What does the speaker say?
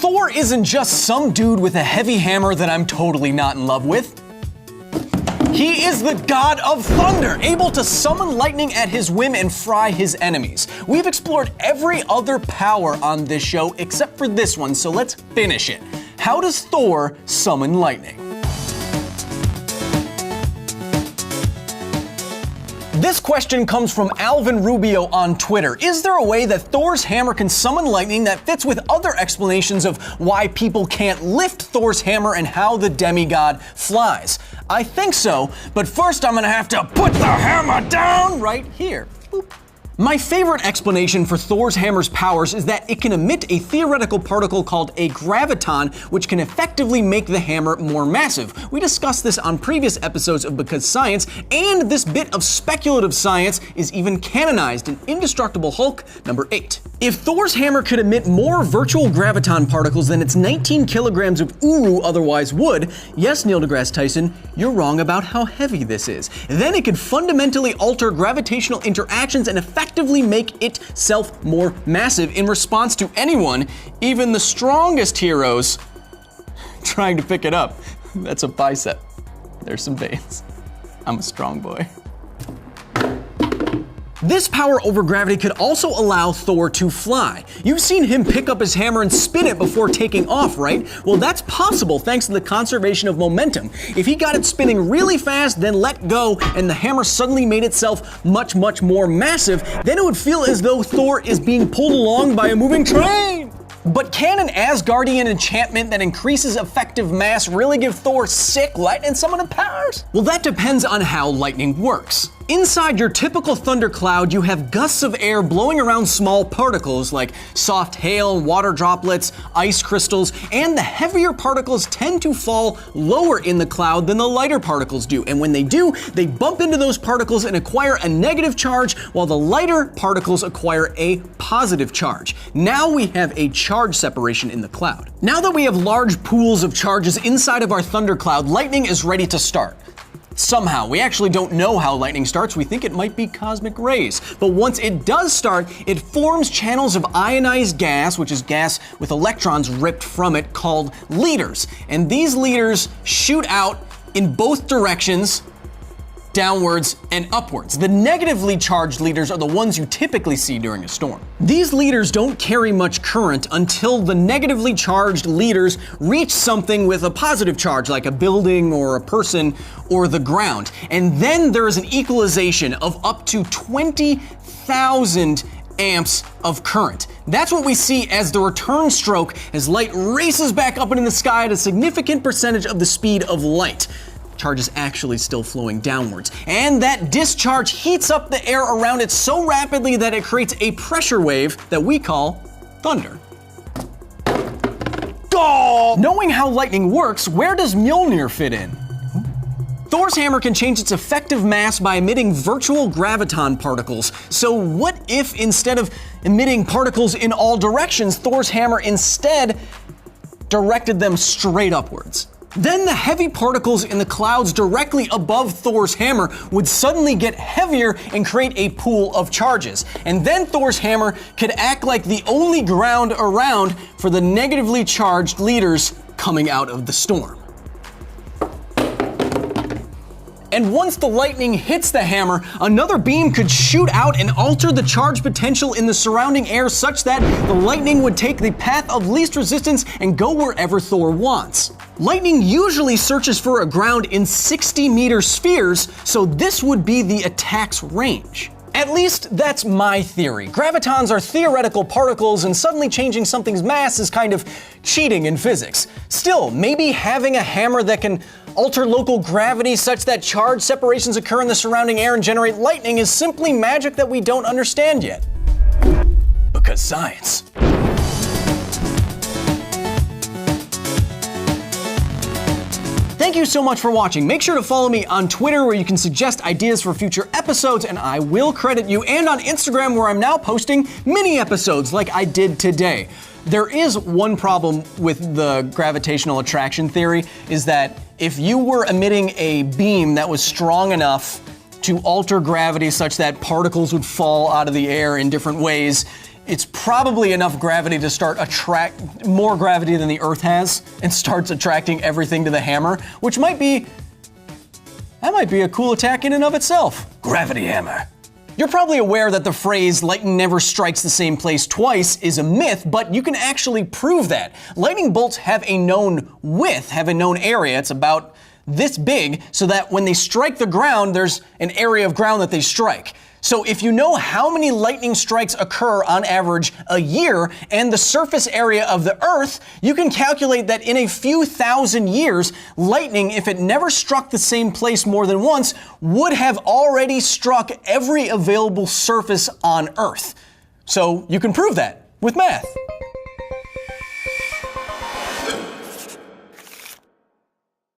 Thor isn't just some dude with a heavy hammer that I'm totally not in love with. He is the god of thunder, able to summon lightning at his whim and fry his enemies. We've explored every other power on this show except for this one, so let's finish it. How does Thor summon lightning? This question comes from Alvin Rubio on Twitter. Is there a way that Thor's hammer can summon lightning that fits with other explanations of why people can't lift Thor's hammer and how the demigod flies? I think so, but first I'm gonna have to put the hammer down right here. Boop. My favorite explanation for Thor's hammer's powers is that it can emit a theoretical particle called a graviton, which can effectively make the hammer more massive. We discussed this on previous episodes of Because Science, and this bit of speculative science is even canonized in Indestructible Hulk number 8. If Thor's hammer could emit more virtual graviton particles than its 19 kilograms of Uru otherwise would, yes, Neil deGrasse Tyson, you're wrong about how heavy this is. Then it could fundamentally alter gravitational interactions and effectively make itself more massive in response to anyone, even the strongest heroes, trying to pick it up. That's a bicep. There's some veins. I'm a strong boy. This power over gravity could also allow Thor to fly. You've seen him pick up his hammer and spin it before taking off, right? Well, that's possible thanks to the conservation of momentum. If he got it spinning really fast, then let go, and the hammer suddenly made itself much, much more massive, then it would feel as though Thor is being pulled along by a moving train. But can an Asgardian enchantment that increases effective mass really give Thor sick lightning summoning powers? Well, that depends on how lightning works. Inside your typical thundercloud, you have gusts of air blowing around small particles like soft hail, water droplets, ice crystals, and the heavier particles tend to fall lower in the cloud than the lighter particles do. And when they do, they bump into those particles and acquire a negative charge, while the lighter particles acquire a positive charge. Now we have a charge separation in the cloud. Now that we have large pools of charges inside of our thundercloud, lightning is ready to start. Somehow, we actually don't know how lightning starts. We think it might be cosmic rays. But once it does start, it forms channels of ionized gas, which is gas with electrons ripped from it, called leaders. And these leaders shoot out in both directions, downwards and upwards. The negatively charged leaders are the ones you typically see during a storm. These leaders don't carry much current until the negatively charged leaders reach something with a positive charge, like a building or a person or the ground. And then there is an equalization of up to 20,000 amps of current. That's what we see as the return stroke as light races back up into the sky at a significant percentage of the speed of light. Charge is actually still flowing downwards. And that discharge heats up the air around it so rapidly that it creates a pressure wave that we call thunder. Oh! Knowing how lightning works, where does Mjolnir fit in? Thor's hammer can change its effective mass by emitting virtual graviton particles. So what if instead of emitting particles in all directions, Thor's hammer instead directed them straight upwards? Then the heavy particles in the clouds directly above Thor's hammer would suddenly get heavier and create a pool of charges. And then Thor's hammer could act like the only ground around for the negatively charged leaders coming out of the storm. And once the lightning hits the hammer, another beam could shoot out and alter the charge potential in the surrounding air such that the lightning would take the path of least resistance and go wherever Thor wants. Lightning usually searches for a ground in 60-meter spheres, so this would be the attack's range. At least that's my theory. Gravitons are theoretical particles, and suddenly changing something's mass is kind of cheating in physics. Still, maybe having a hammer that can alter local gravity such that charge separations occur in the surrounding air and generate lightning is simply magic that we don't understand yet. Because science. Thank you so much for watching. Make sure to follow me on Twitter where you can suggest ideas for future episodes and I will credit you, and on Instagram where I'm now posting mini episodes like I did today. There is one problem with the gravitational attraction theory, is that if you were emitting a beam that was strong enough to alter gravity such that particles would fall out of the air in different ways, it's probably enough gravity to start attract more gravity than the Earth has and starts attracting everything to the hammer, which might be a cool attack in and of itself. Gravity hammer. You're probably aware that the phrase lightning never strikes the same place twice is a myth, but you can actually prove that. Lightning bolts have a known width, have a known area. It's about this big, so that when they strike the ground, there's an area of ground that they strike. So if you know how many lightning strikes occur on average a year and the surface area of the Earth, you can calculate that in a few thousand years, lightning, if it never struck the same place more than once, would have already struck every available surface on Earth. So you can prove that with math.